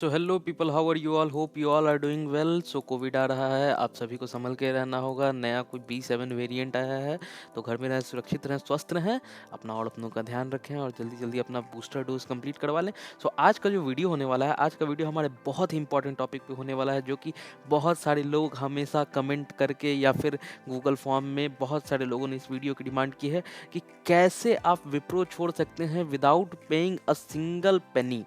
So hello people, how are you all? Hope you all are doing well. So covid आ रहा है, आप सभी को संभल के रहना होगा। नया कोई B7 वेरिएंट आया है, तो घर में रहें, सुरक्षित रहें, स्वस्थ रहें, अपना और अपनों का ध्यान रखें और जल्दी जल्दी अपना बूस्टर डोज कंप्लीट करवा लें। सो आज का जो वीडियो होने वाला है, आज का वीडियो हमारे बहुत ही इंपॉर्टेंट टॉपिक पे होने वाला है, जो कि बहुत सारे लोग हमेशा कमेंट करके या फिर गूगल फॉर्म में बहुत सारे लोगों ने इस वीडियो की डिमांड की है कि कैसे आप विप्रो छोड़ सकते हैं without paying a single penny.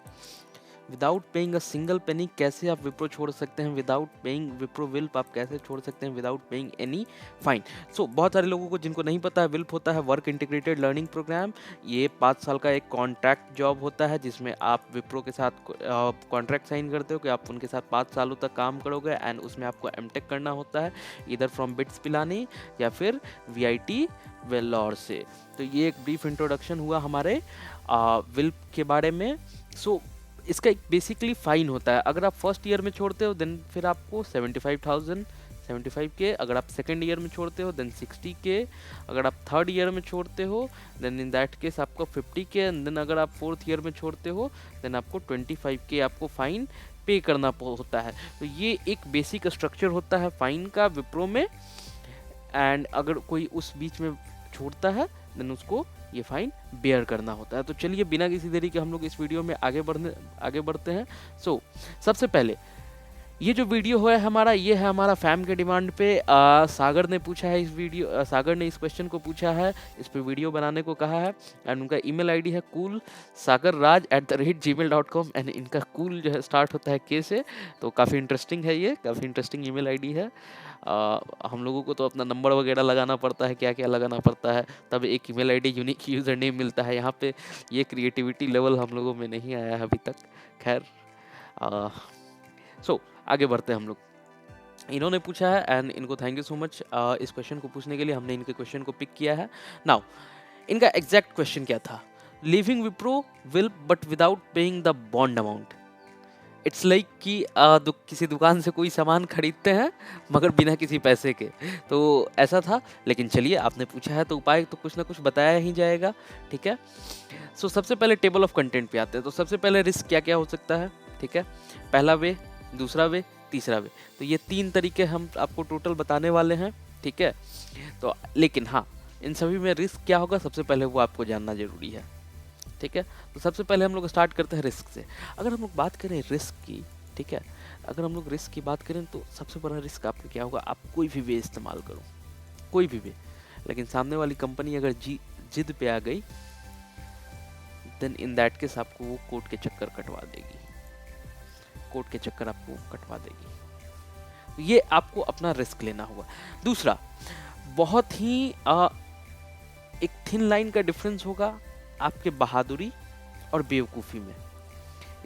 Without paying a single penny कैसे आप विप्रो छोड़ सकते हैं, विदाउट पेइंग विप्रो विल्प आप कैसे छोड़ सकते हैं, विदाउट पेइंग एनी फाइन। सो बहुत सारे लोगों को जिनको नहीं पता है, विल्प होता है वर्क इंटीग्रेटेड लर्निंग प्रोग्राम। ये 5 साल का एक कॉन्ट्रैक्ट जॉब होता है, जिसमें आप विप्रो के साथ कॉन्ट्रैक्ट साइन करते हो कि आप उनके साथ 5 सालों तक काम करोगे, एंड उसमें आपको एमटेक करना होता है, इधर फ्रॉम बिट्स पिलानी या फिर VIT वेल्लोर से। तो ये एक ब्रीफ इंट्रोडक्शन हुआ हमारे विल्प के बारे में। सो इसका एक बेसिकली फाइन होता है। अगर आप फर्स्ट ईयर में छोड़ते हो देन फिर आपको 75,075 के। अगर आप सेकेंड ईयर में छोड़ते हो देन 60 के। अगर आप थर्ड ईयर में छोड़ते हो देन इन दैट केस आपको 50 के। एंड देन अगर आप फोर्थ ईयर में छोड़ते हो देन आपको 25 के आपको फाइन पे करना होता है। तो ये एक बेसिक स्ट्रक्चर होता है फाइन का विप्रो में। एंड अगर कोई उस बीच में छोड़ता है देन उसको ये फाइन बेयर करना होता है। तो चलिए बिना किसी देरी के हम लोग इस वीडियो में आगे बढ़ते हैं। सबसे पहले ये जो वीडियो है हमारा, ये है हमारा फैम के डिमांड पे। सागर ने पूछा है इस वीडियो, सागर ने इस क्वेश्चन को पूछा है, इस पे वीडियो बनाने को कहा है। एंड उनका ईमेल आईडी है coolsagarraj@gmail.com। एंड इनका कूल जो है स्टार्ट होता है के से। तो काफ़ी इंटरेस्टिंग है, ये काफ़ी इंटरेस्टिंग ईमेल आईडी है। हम लोगों को तो अपना नंबर वगैरह लगाना पड़ता है, क्या क्या लगाना पड़ता है, तब एक email ID unique user name मिलता है। यहाँ पे ये क्रिएटिविटी लेवल हम लोगों में नहीं आया है अभी तक। खैर, सो आगे बढ़ते हैं हम लोग। इन्होंने पूछा है एंड इनको थैंक यू सो मच इस क्वेश्चन को पूछने के लिए। हमने इनके क्वेश्चन को पिक किया है। नाउ इनका एग्जैक्ट क्वेश्चन क्या था? Living Wipro will but without paying the bond amount. It's like कि किसी दुकान से कोई सामान खरीदते हैं मगर बिना किसी पैसे के। तो ऐसा था, लेकिन चलिए आपने पूछा है तो उपाय तो कुछ ना कुछ बताया ही जाएगा। ठीक है। सबसे पहले टेबल ऑफ कंटेंट पे आते हैं। तो सबसे पहले रिस्क क्या क्या हो सकता है? ठीक है, पहला वे, दूसरा वे, तीसरा वे। तो ये 3 तरीके हम आपको टोटल बताने वाले हैं। ठीक है। तो लेकिन हाँ, इन सभी में रिस्क क्या होगा सबसे पहले वो आपको जानना जरूरी है। ठीक है। तो सबसे पहले हम लोग स्टार्ट करते हैं रिस्क से। अगर हम लोग बात करें रिस्क की, ठीक है, अगर हम लोग रिस्क की बात करें तो सबसे बड़ा रिस्क आपका क्या होगा? आप कोई भी वे इस्तेमाल करो, कोई भी वे, लेकिन सामने वाली कंपनी अगर जिद पे आ गई देन इन दैट केस आपको वो कोर्ट के चक्कर कटवा देगी, कोर्ट के चक्कर आपको कटवा देगी। तो ये आपको अपना रिस्क लेना होगा। दूसरा, बहुत ही एक थिन लाइन का डिफरेंस होगा आपके बहादुरी और बेवकूफ़ी में।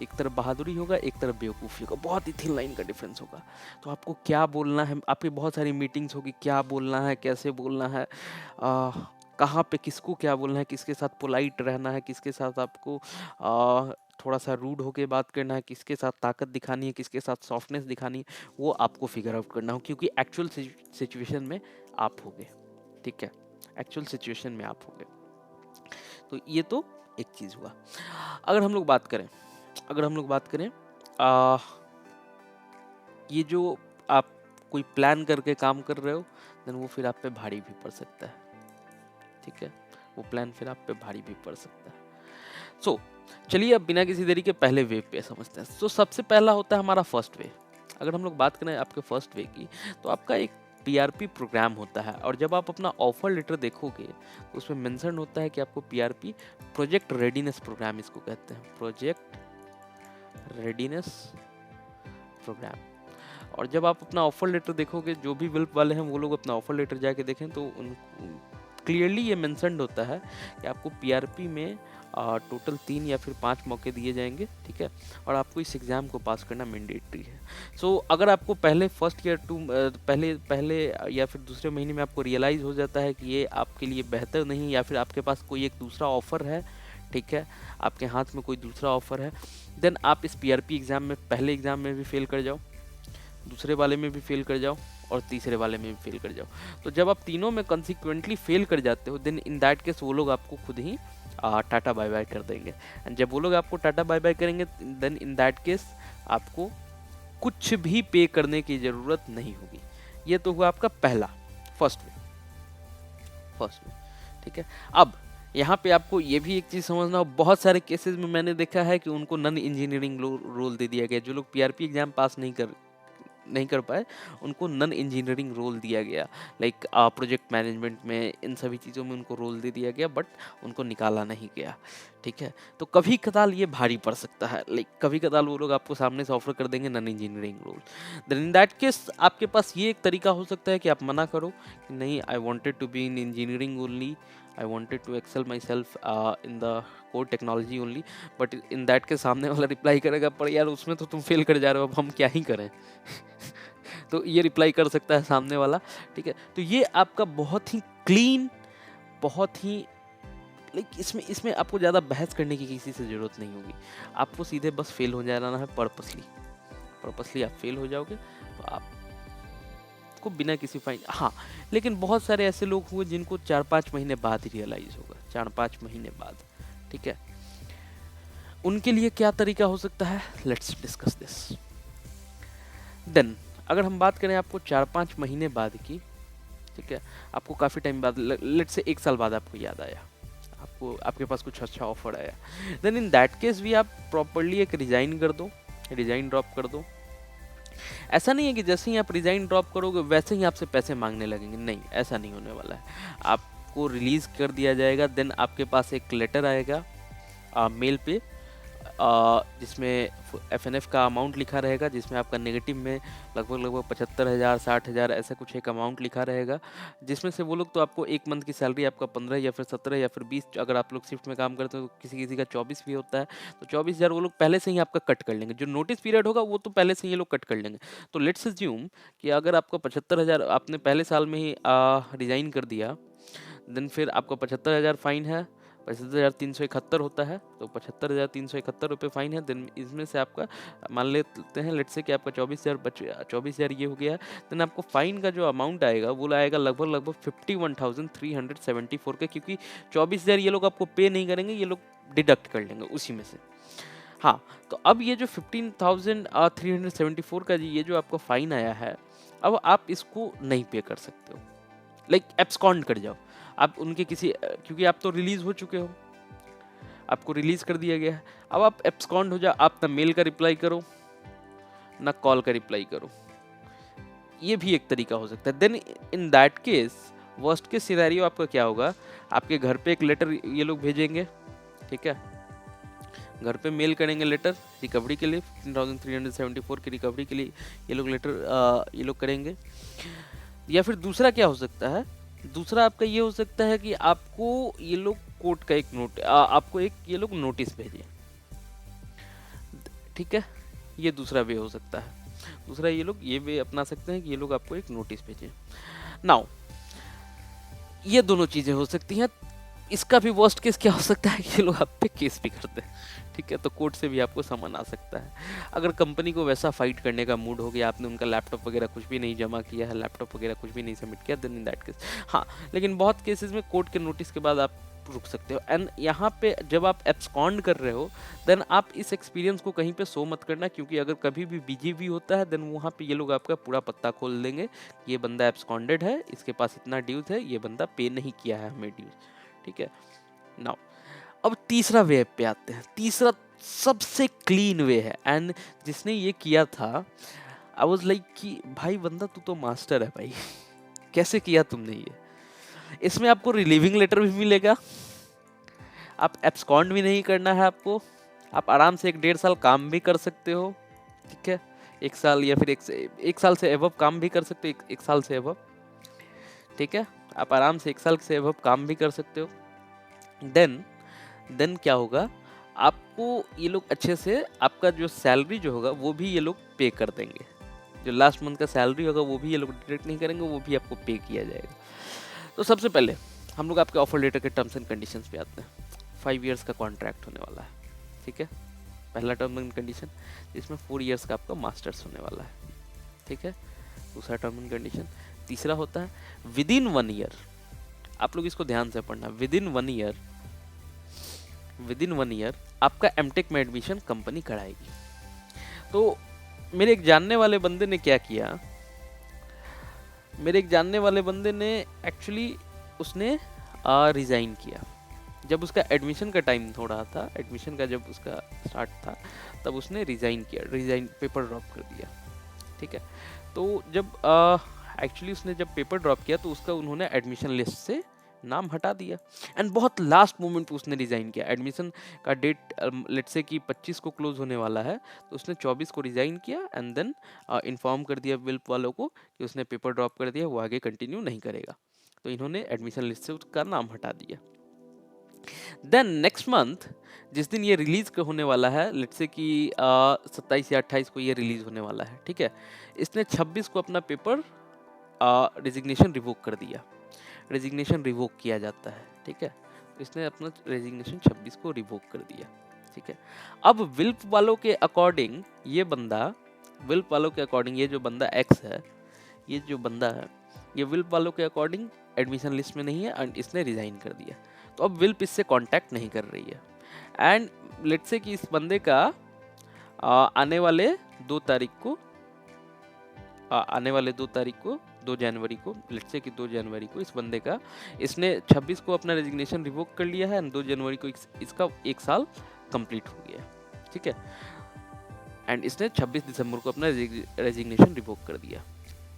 एक तरफ बहादुरी होगा, एक तरफ बेवकूफ़ी होगा, बहुत ही थिन लाइन का डिफरेंस होगा। तो आपको क्या बोलना है, आपकी बहुत सारी मीटिंग्स होगी, क्या बोलना है, कैसे बोलना है, कहाँ पे किसको क्या बोलना है, किसके साथ पोलाइट रहना है, किसके साथ आपको थोड़ा सा रूड होके बात करना है, किसके साथ ताकत दिखानी है, किसके साथ सॉफ्टनेस दिखानी है, वो आपको फिगर आउट करना हो, क्योंकि एक्चुअल सिचुएशन में आप होगे। ठीक है, एक्चुअल सिचुएशन में आप होगे। तो ये तो एक चीज़ हुआ। अगर हम लोग बात करें, अगर हम लोग बात करें ये जो आप कोई प्लान करके काम कर रहे हो देन वो फिर आप पे भारी भी पड़ सकता है। ठीक है, वो प्लान फिर आप पे भारी भी पड़ सकता है। चलिए अब बिना किसी देरी के पहले वे पे समझते हैं। सबसे पहला होता है हमारा फर्स्ट वे। अगर हम लोग बात करें आपके फर्स्ट वे की, तो आपका एक PRP प्रोग्राम होता है, और जब आप अपना ऑफर लेटर देखोगे तो उसमें मेंशन होता है कि आपको PRP, प्रोजेक्ट रेडीनेस प्रोग्राम इसको कहते हैं, प्रोजेक्ट रेडीनेस प्रोग्राम। और जब आप अपना ऑफर लेटर देखोगे, जो भी विल्प वाले हैं वो लोग अपना ऑफर लेटर जाके देखें तो क्लियरली ये मेंशन्ड होता है कि आपको PRP में टोटल 3 या फिर 5 मौके दिए जाएंगे। ठीक है, और आपको इस एग्ज़ाम को पास करना मैंडेटरी है। अगर आपको पहले फर्स्ट ईयर पहले या फिर दूसरे महीने में आपको रियलाइज़ हो जाता है कि ये आपके लिए बेहतर नहीं, या फिर आपके पास कोई एक दूसरा ऑफ़र है, ठीक है, आपके हाथ में कोई दूसरा ऑफ़र है, देन आप इस PRP एग्ज़ाम में पहले एग्ज़ाम में भी फेल कर जाओ, दूसरे वाले में भी फेल कर जाओ, और तीसरे वाले में भी फेल कर जाओ। तो जब आप तीनों में कंसिक्वेंटली फेल कर जाते हो देन इन दैट केस वो लोग आपको खुद ही टाटा बाय बाय कर देंगे। एंड जब वो लोग आपको टाटा बाय बाय करेंगे देन इन दैट केस आपको कुछ भी पे करने की ज़रूरत नहीं होगी। ये तो हुआ आपका पहला, फर्स्ट वे, फर्स्ट वे, ठीक है। अब यहाँ पे आपको ये भी एक चीज़ समझना हो, बहुत सारे केसेस में मैंने देखा है कि उनको नॉन इंजीनियरिंग रोल दे दिया गया। जो लोग पीआरपी एग्जाम पास नहीं कर पाए, उनको नॉन इंजीनियरिंग रोल दिया गया। लाइक प्रोजेक्ट मैनेजमेंट में, इन सभी चीज़ों में उनको रोल दे दिया गया, बट उनको निकाला नहीं गया, ठीक है। तो कभी कदाल ये भारी पड़ सकता है, लाइक कभी कदाल वो लोग आपको सामने से ऑफर कर देंगे non engineering role. Then in that case आपके पास ये एक तरीका हो सकता है कि आप मना करो कि नहीं, I wanted to be in engineering only, I wanted to excel my self in the core technology only. But in that के सामने वाला रिप्लाई करेगा, पर यार उसमें तो तुम फेल कर जा रहे हो, अब हम क्या ही करें। तो ये रिप्लाई कर सकता है सामने वाला, ठीक है। तो ये आपका बहुत ही क्लीन, बहुत ही लाइक इसमें इसमें आपको ज़्यादा बहस करने की किसी से ज़रूरत नहीं होगी। आपको सीधे बस फेल हो जाना है, पर्पसली आप फेल हो जाओगे, तो आपको बिना किसी फाइन। हाँ, लेकिन बहुत सारे ऐसे लोग हुए जिनको 4-5 महीने बाद ही रियलाइज़ होगा, 4-5 महीने बाद, ठीक है। उनके लिए क्या तरीका हो सकता है, लेट्स डिस्कस दिस। देन अगर हम बात करें आपको 4-5 महीने बाद की, ठीक है, आपको काफ़ी टाइम बाद, लेट्स से 1 साल बाद आपको याद आया, आपको आपके पास कुछ अच्छा ऑफर आया, देन इन दैट केस भी आप प्रॉपरली एक रिजाइन कर दो, रिजाइन ड्रॉप कर दो। ऐसा नहीं है कि जैसे ही आप रिजाइन ड्रॉप करोगे वैसे ही आपसे पैसे मांगने लगेंगे, नहीं, ऐसा नहीं होने वाला है। आपको रिलीज कर दिया जाएगा, देन आपके पास एक लेटर आएगा मेल पे, जिसमें एफएनएफ का अमाउंट लिखा रहेगा, जिसमें आपका नेगेटिव में लगभग 75,000 60,000 ऐसा कुछ एक अमाउंट लिखा रहेगा, जिसमें से वो लोग तो आपको एक मंथ की सैलरी आपका 15 या फिर 17 या फिर 20, अगर आप लोग शिफ्ट में काम करते हो तो किसी किसी का 24 भी होता है, तो 24,000 वो लोग पहले से ही आपका कट कर लेंगे। जो नोटिस पीरियड होगा वो तो पहले से ही ये लोग कट कर लेंगे। तो लेट्स अज्यूम कि अगर आपका 75,000 आपने पहले साल में ही रिजाइन कर दिया, देन फिर आपका 75,000 फाइन है, 75,371 होता है, तो 75,371 रुपये फाइन है। देन इसमें से आपका मान लेते हैं, लेट्स से कि आपका 24,000 ये हो गया। देन आपको फाइन का जो अमाउंट आएगा वो आएगा लगभग 51,374 का, क्योंकि 24,000 ये लोग आपको पे नहीं करेंगे, ये लोग डिडक्ट कर लेंगे उसी में से। हाँ, तो अब ये जो 15,374 का ये जो आपको फाइन आया है, अब आप इसको नहीं पे कर सकते हो, लाइक एब्सकॉन्ड कर जाओ आप उनके किसी, क्योंकि आप तो रिलीज हो चुके हो, आपको रिलीज कर दिया गया है। अब आप एब्सकॉन्ड हो जाओ, आप ना मेल का रिप्लाई करो ना कॉल का रिप्लाई करो, ये भी एक तरीका हो सकता है। Then in that case worst case scenario आपका क्या होगा, आपके घर पे एक लेटर ये लोग भेजेंगे, ठीक है, घर पे मेल करेंगे लेटर रिकवरी के लिए, 15,374 की रिकवरी के लिए ये लोग लेटर ये लोग करेंगे। या फिर दूसरा क्या हो सकता है, दूसरा आपका ये हो सकता है कि आपको ये लोग कोर्ट का एक आपको एक ये लोग नोटिस भेजे, ठीक है, ये दूसरा वे हो सकता है। दूसरा ये लोग ये वे अपना सकते हैं कि ये लोग आपको एक नोटिस भेजें। नाउ ये दोनों चीजें हो सकती हैं। इसका भी वर्स्ट केस क्या हो सकता है कि ये लोग आप पे केस भी करते हैं, ठीक है, तो कोर्ट से भी आपको समन आ सकता है। अगर कंपनी को वैसा फाइट करने का मूड हो गया, आपने उनका लैपटॉप वगैरह कुछ भी नहीं जमा किया है, लैपटॉप वगैरह कुछ भी नहीं सबमिट किया, देन इन दैट केस हाँ, लेकिन बहुत केसेस में कोर्ट के नोटिस के बाद आप रुक सकते हो। एंड यहाँ पे जब आप एब्सकॉन्ड कर रहे हो, देन आप इस एक्सपीरियंस को कहीं पे शो मत करना, क्योंकि अगर कभी भी बीजीवी होता है, देन वहाँ पे ये लोग आपका पूरा पत्ता खोल देंगे, ये बंदा एब्सकॉन्डेड है, इसके पास इतना ड्यूज है, ये बंदा पे नहीं किया है हमें ड्यूज, ठीक है। नाउ अब तीसरा वे पे आते हैं। तीसरा सबसे क्लीन वे है, एंड जिसने ये किया था आई वाज लाइक कि भाई बंदा तू तो मास्टर है भाई, कैसे किया तुमने ये। इसमें आपको रिलीविंग लेटर भी मिलेगा, आप एब्सकॉन्ड भी नहीं करना है आपको, आप आराम से 1-1.5 साल काम भी कर सकते हो, ठीक है, 1 साल या फिर एक साल से एबव काम भी कर सकते हो, एक साल से एबव, ठीक है, आप आराम से 1 साल से एबव काम भी कर सकते हो। देन क्या होगा, आपको ये लोग अच्छे से आपका जो सैलरी जो होगा वो भी ये लोग पे कर देंगे, जो लास्ट मंथ का सैलरी होगा वो भी ये लोग डिडक्ट नहीं करेंगे, वो भी आपको पे किया जाएगा। तो सबसे पहले हम लोग आपके ऑफर लेटर के टर्म्स एंड कंडीशंस पे आते हैं। 5 इयर्स का कॉन्ट्रैक्ट होने वाला है, ठीक है, पहला टर्म एंड कंडीशन, जिसमें 4 इयर्स का आपका मास्टर्स होने वाला है, ठीक है, दूसरा टर्म एंड कंडीशन। तीसरा होता है विद इन 1 ईयर, आप लोग इसको ध्यान से पढ़ना, विद इन 1 ईयर आपका एमटेक में एडमिशन कंपनी कराएगी। तो मेरे एक जानने वाले बंदे ने क्या किया, मेरे एक जानने वाले बंदे ने एक्चुअली उसने रिज़ाइन किया। जब उसका एडमिशन का टाइम हो रहा था, एडमिशन का जब उसका स्टार्ट था, तब उसने रिज़ाइन किया, रिज़ाइन पेपर ड्रॉप कर दिया। ठीक है, तो जब एक्चुअली उसने जब पेपर ड्रॉप किया तो उसका उन्होंने एडमिशन लिस्ट से नाम हटा दिया, एंड बहुत लास्ट मोमेंट पे उसने रिज़ाइन किया। एडमिशन का डेट लेट्स से कि 25 को क्लोज होने वाला है, तो उसने 24 को रिज़ाइन किया एंड देन इन्फॉर्म कर दिया विल्प वालों को कि उसने पेपर ड्रॉप कर दिया, वो आगे कंटिन्यू नहीं करेगा। तो इन्होंने एडमिशन लिस्ट से उसका नाम हटा दिया। देन नेक्स्ट मंथ जिस दिन ये रिलीज होने वाला है, लेट्स से कि 27 या 28 को ये रिलीज होने वाला है, ठीक है, इसने 26 को अपना पेपर रेजिग्नेशन रिवोक कर दिया। रेजिग्नेशन रिवोक किया जाता है, ठीक है, तो इसने अपना रेजिग्नेशन 26 को रिवोक कर दिया। ठीक है, अब विल्प वालों के अकॉर्डिंग ये बंदा, विल्प वालों के अकॉर्डिंग ये जो बंदा एक्स है, ये जो बंदा है, ये विल्प वालों के अकॉर्डिंग एडमिशन लिस्ट में नहीं है एंड इसने रिजाइन कर दिया। तो अब विल्प इससे कांटेक्ट नहीं कर रही है, एंड लेट्स से कि इस बंदे का आने वाले 2 तारीख को, आने वाले 2 तारीख को, 2 जनवरी को, लेट्स से कि 2 जनवरी को इस बंदे का, इसने 26 को अपना रेजिग्नेशन रिवोक कर लिया है एंड 2 जनवरी को इसका 1 साल कंप्लीट हो गया। ठीक है, एंड इसने 26 दिसंबर को अपना रेजिग्नेशन रिवोक कर दिया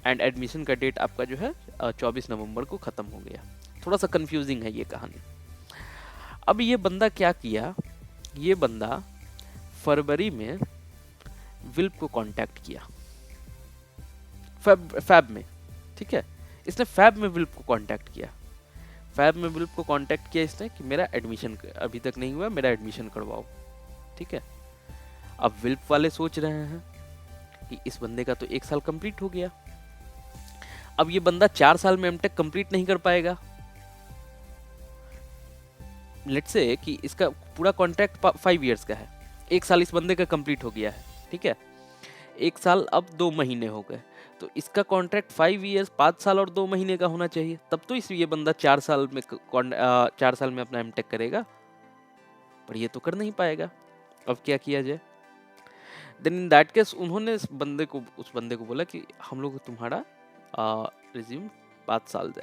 एंड एडमिशन का डेट आपका जो है 24 नवंबर को ख़त्म हो गया। थोड़ा सा कंफ्यूजिंग है ये कहानी। अब ये बंदा क्या किया, ये बंदा फरवरी में विल्प को कांटेक्ट किया, फैब में। ठीक है, इसने फैब में विल्प को कांटेक्ट किया, फैब में विल्प को कांटेक्ट किया इसने कि मेरा एडमिशन अभी तक नहीं हुआ, मेरा एडमिशन करवाओ। ठीक है, अब विल्प वाले सोच रहे हैं कि इस बंदे का तो 1 साल कंप्लीट हो गया, अब ये बंदा 4 साल में एमटेक कंप्लीट नहीं कर पाएगा। लेट्स से कि इसका पूरा कॉन्ट्रैक्ट 5 इयर्स का है, 1 साल इस बंदे का कंप्लीट हो गया है। ठीक है, 1 साल अब 2 महीने हो गए, तो इसका कॉन्ट्रैक्ट 5 इयर्स, 5 साल और 2 महीने का होना चाहिए, तब तो इस ये बंदा 4 साल में 4 साल में अपना एमटेक करेगा, पर ये तो कर नहीं पाएगा। अब क्या किया जाए? देन इन दैट केस उन्होंने उस बंदे को बोला कि हम लोग तुम्हारा रिज्यूम 5 साल,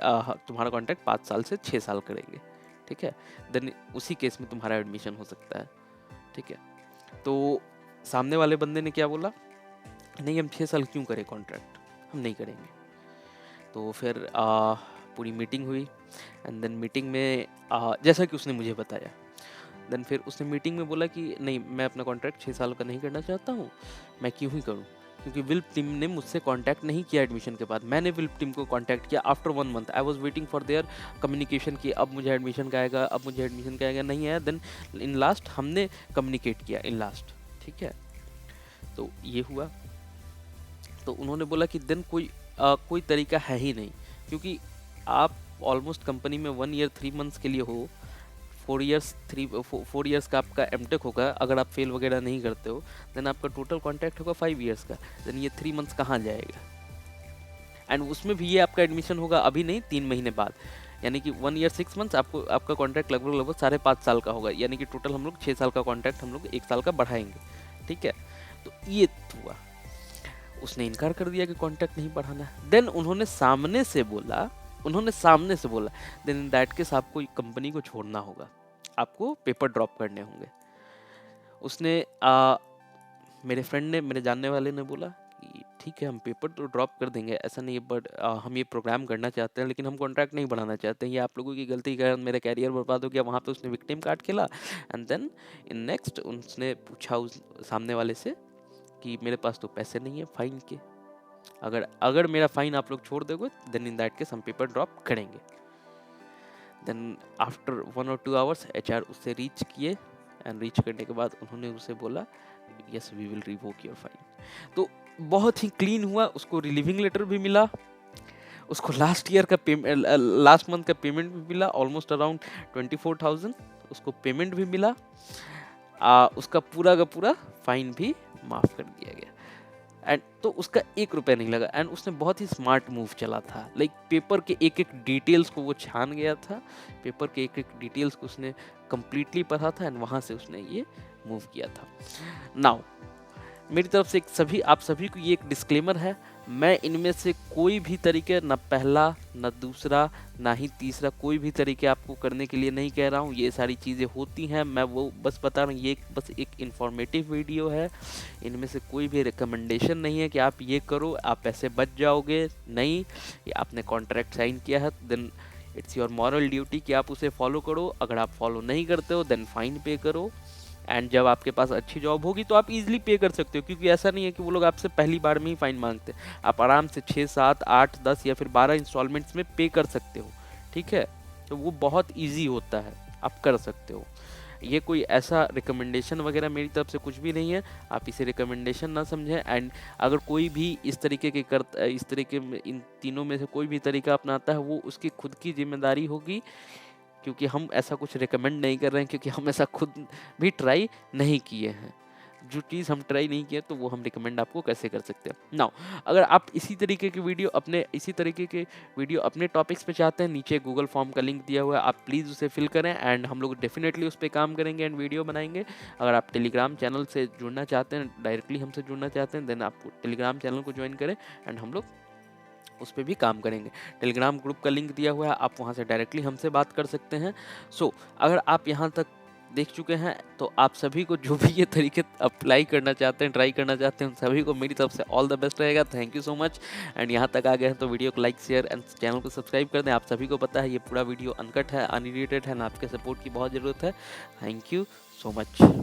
तुम्हारा कॉन्ट्रैक्ट 5 साल से 6 साल करेंगे। ठीक है, देन उसी केस में तुम्हारा एडमिशन हो सकता है। ठीक है, तो सामने वाले बंदे ने क्या बोला, नहीं हम 6 साल क्यों करें कॉन्ट्रैक्ट, हम नहीं करेंगे। तो फिर पूरी मीटिंग हुई एंड देन मीटिंग में जैसा कि उसने मुझे बताया, देन फिर उसने मीटिंग में बोला कि नहीं मैं अपना कॉन्ट्रैक्ट 6 साल का नहीं करना चाहता हूँ, मैं क्यों ही करूँ, क्योंकि विल्प टीम ने मुझसे कांटेक्ट नहीं किया एडमिशन के बाद, मैंने विल्प टीम को कांटेक्ट किया after 1 month. I was waiting for their communication कि अब मुझे एडमिशन का आएगा, अब मुझे एडमिशन का आएगा, नहीं आया। देन इन लास्ट हमने कम्युनिकेट किया इन लास्ट। ठीक है, तो ये हुआ। तो उन्होंने बोला कि देन कोई तरीका है ही नहीं, क्योंकि आप ऑलमोस्ट कंपनी में 1 ईयर 3 मंथ्स के लिए हो, 4 इयर्स का आपका एमटेक होगा, अगर आप फेल वगैरह नहीं करते हो, देन आपका टोटल कॉन्ट्रैक्ट होगा 5 इयर्स का, देन ये 3 मंथ्स कहाँ जाएगा, एंड उसमें भी ये आपका एडमिशन होगा अभी नहीं 3 महीने बाद, यानी कि 1 ईयर 6 मंथ्स आपका कॉन्ट्रैक्ट लगभग 5.5 साल का होगा, यानी कि टोटल हम लोग 6 साल का कॉन्ट्रैक्ट हम लोग 1 साल का बढ़ाएंगे। ठीक है, तो ये हुआ, उसने इनकार कर दिया कि कॉन्ट्रैक्ट नहीं बढ़ाना। देन उन्होंने सामने से बोला, देन इन दैट केस आपको कंपनी को छोड़ना होगा, आपको पेपर ड्रॉप करने होंगे। उसने मेरे फ्रेंड ने, मेरे जानने वाले ने बोला कि ठीक है हम पेपर तो ड्रॉप कर देंगे, ऐसा नहीं है, बट हम ये प्रोग्राम करना चाहते हैं, लेकिन हम कॉन्ट्रैक्ट नहीं बढ़ाना चाहते हैं, ये आप लोगों की गलती के कारण मेरा कैरियर बर्बाद हो गया। वहाँ पे उसने विक्टिम कार्ड खेला एंड देन इन नेक्स्ट उसने पूछा उस सामने वाले से कि मेरे पास तो पैसे नहीं है फाइन के, अगर मेरा फाइन आप लोग छोड़ दोगे देन इन दैट केस हम पेपर ड्रॉप करेंगे। देन आफ्टर 1 और 2 आवर्स HR उससे रीच किए एंड रीच करने के बाद उन्होंने उसे बोला yes we will revoke your fine. तो बहुत ही क्लीन हुआ, उसको रिलीविंग लेटर भी मिला, उसको लास्ट मंथ का पेमेंट भी मिला, ऑलमोस्ट अराउंड 24,000 उसको पेमेंट भी मिला, उसका पूरा का पूरा फाइन भी माफ कर दिया गया, एंड तो उसका 1 रुपया नहीं लगा। एंड उसने बहुत ही स्मार्ट मूव चला था, लाइक पेपर के एक एक डिटेल्स को वो छान गया था, पेपर के एक एक डिटेल्स को उसने कंप्लीटली पढ़ा था एंड वहाँ से उसने ये मूव किया था। नाउ मेरी तरफ से आप सभी को ये एक डिस्क्लेमर है, मैं इनमें से कोई भी तरीके, ना पहला ना दूसरा ना ही तीसरा, कोई भी तरीके आपको करने के लिए नहीं कह रहा हूँ। ये सारी चीज़ें होती हैं, मैं वो बस बता रहा हूँ, ये बस एक इन्फॉर्मेटिव वीडियो है। इनमें से कोई भी रिकमेंडेशन नहीं है कि आप ये करो आप ऐसे बच जाओगे, नहीं। ये आपने कॉन्ट्रैक्ट साइन किया है, then it's your moral duty कि आप उसे फॉलो करो। अगर आप फॉलो नहीं करते हो देन फाइन पे करो, एंड जब आपके पास अच्छी जॉब होगी तो आप इजीली पे कर सकते हो, क्योंकि ऐसा नहीं है कि वो लोग आपसे पहली बार में ही फाइन मांगते हैं। आप आराम से 6, 7, 8, 10 या फिर 12 इंस्टॉलमेंट्स में पे कर सकते हो, ठीक है। तो वो बहुत ईजी होता है, आप कर सकते हो। ये कोई ऐसा रिकमेंडेशन वगैरह मेरी तरफ से कुछ भी नहीं है, आप इसे रिकमेंडेशन ना समझें। एंड अगर कोई भी इस तरीके के इस तरीके में इन तीनों में से कोई भी तरीका अपनाता है, वो उसकी खुद की जिम्मेदारी होगी, क्योंकि हम ऐसा कुछ रिकमेंड नहीं कर रहे हैं, क्योंकि हम ऐसा खुद भी ट्राई नहीं किए हैं। जो चीज़ हम ट्राई नहीं किए तो वो हम रिकमेंड आपको कैसे कर सकते हैं। नाउ अगर आप इसी तरीके के वीडियो अपने टॉपिक्स पे चाहते हैं, नीचे गूगल फॉर्म का लिंक दिया हुआ है, आप प्लीज़ उसे फिल करें एंड हम लोग डेफिनेटली उस पर काम करेंगे एंड वीडियो बनाएंगे। अगर आप टेलीग्राम चैनल से जुड़ना चाहते हैं, डायरेक्टली हमसे जुड़ना चाहते हैं, देन आप टेलीग्राम चैनल को ज्वाइन करें एंड हम लोग उस पे भी काम करेंगे। टेलीग्राम ग्रुप का लिंक दिया हुआ है, आप वहाँ से डायरेक्टली हमसे बात कर सकते हैं। सो अगर आप यहाँ तक देख चुके हैं तो आप सभी को जो भी ये तरीके अप्लाई करना चाहते हैं, ट्राई करना चाहते हैं, उन सभी को मेरी तरफ से ऑल द बेस्ट रहेगा। Thank you so much. And यहाँ तक आ गए हैं तो वीडियो को लाइक, शेयर एंड चैनल को सब्सक्राइब कर दें। आप सभी को पता है ये पूरा वीडियो अनकट है, अनएडिटेड है, ना आपके सपोर्ट की बहुत ज़रूरत है। Thank you so much.